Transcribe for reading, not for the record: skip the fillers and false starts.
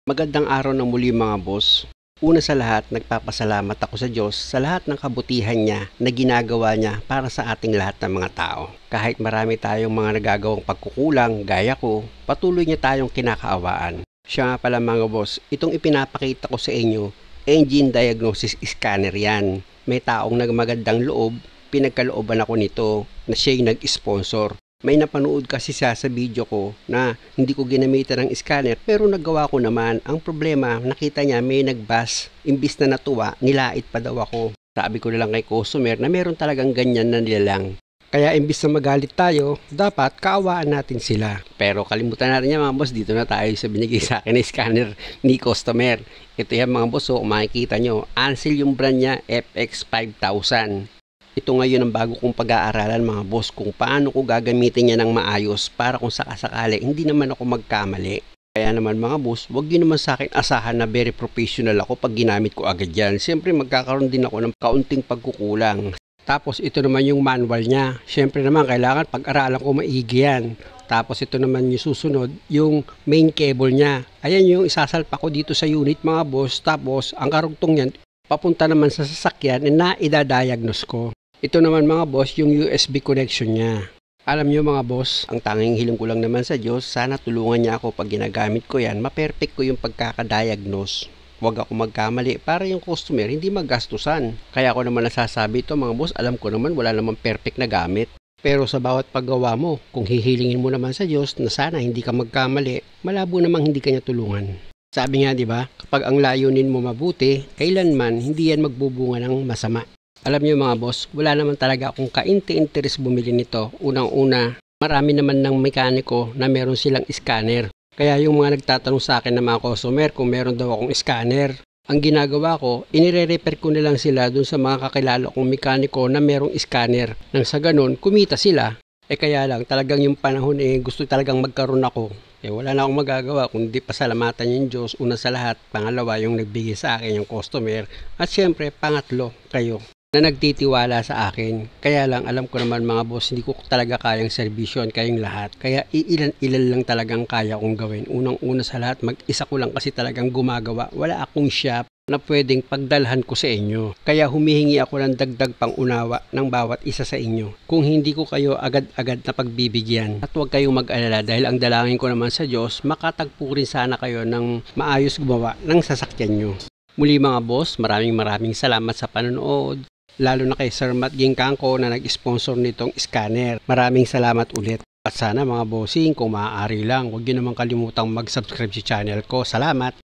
Magandang araw ng muli mga boss. Una sa lahat, nagpapasalamat ako sa Diyos sa lahat ng kabutihan niya na ginagawa niya para sa ating lahat ng mga tao. Kahit marami tayong mga nagagawang pagkukulang gaya ko, patuloy niya tayong kinakaawaan. Siya nga pala mga boss, itong ipinapakita ko sa inyo, engine diagnosis scanner yan. May taong nagmagandang loob, pinagkalooban ako nito na siya yung nag-sponsor. May napanood kasi siya sa video ko na hindi ko ginamitan ng scanner pero nagawa ko naman. Ang problema, nakita niya may nag-bash. Imbis na natuwa, nilait pa daw ako. Sabi ko na lang kay customer na meron talagang ganyan na nilalang. Kaya imbis na magalit tayo, dapat kaawaan natin sila. Pero kalimutan natin yan mga boss, dito na tayo sa binigay sa akin na scanner ni customer. Ito yan mga boss, kung makikita nyo, Ansell yung brand niya, FX5000. Ito ngayon ang bago kong pag-aaralan mga boss kung paano ko gagamitin niya ng maayos para kung sakasakali hindi naman ako magkamali. Kaya naman mga boss, huwag nyo naman sa akin asahan na very professional ako pag ginamit ko agad yan. Siyempre magkakaroon din ako ng kaunting pagkukulang. Tapos ito naman yung manual niya. Siyempre naman kailangan pag-aralan ko maigi yan. Tapos ito naman yung susunod, yung main cable niya. Ayan yung isasalpa ko dito sa unit mga boss. Tapos ang karugtong yan, papunta naman sa sasakyan na idadiagnose ko. Ito naman mga boss, yung USB connection niya. Alam nyo mga boss, ang tanging hiling ko lang naman sa Diyos, sana tulungan niya ako pag ginagamit ko yan, ma-perfect ko yung pagkakadiagnose. Huwag ako magkamali para yung customer hindi magastusan. Kaya ako naman nasasabi ito mga boss, alam ko naman wala namang perfect na gamit. Pero sa bawat paggawa mo, kung hihilingin mo naman sa Diyos na sana hindi ka magkamali, malabo namang hindi kanya tulungan. Sabi nga 'di ba, kapag ang layunin mo mabuti, kailanman hindi yan magbubunga ng masama. Alam niyo mga boss, wala naman talaga akong kainti-interes bumili nito. Unang-una, marami naman ng mekaniko na meron silang scanner. Kaya yung mga nagtatanong sa akin na mga customer kung meron daw akong scanner, ang ginagawa ko, inire-refer ko na lang sila dun sa mga kakilala kong mekaniko na merong scanner. Nang sa ganun, kumita sila. Kaya lang, talagang yung panahon gusto talagang magkaroon ako. Wala na akong magagawa kundi pasalamatan yung Diyos. Una sa lahat, pangalawa yung nagbigay sa akin yung customer. At syempre, pangatlo, kayo na nagtitiwala sa akin. Kaya lang alam ko naman mga boss, hindi ko talaga kayang serbisyon kayong lahat. Kaya ilan lang talagang kaya kong gawin. Unang-una sa lahat, mag-isa ko lang kasi talagang gumagawa. Wala akong shop na pwedeng pagdalhan ko sa inyo. Kaya humihingi ako ng dagdag pangunawa ng bawat isa sa inyo. Kung hindi ko kayo agad-agad na pagbibigyan. At huwag kayong mag-alala dahil ang dalangin ko naman sa Diyos, makatagpo rin sana kayo ng maayos gumawa ng sasakyan nyo. Muli mga boss, maraming salamat sa panonood. Lalo na kay Sir Matt Gincangco na nag-sponsor nitong scanner. Maraming salamat ulit. At sana mga bossing, kung maaari lang, huwag nyo naman kalimutang mag-subscribe sa channel ko. Salamat!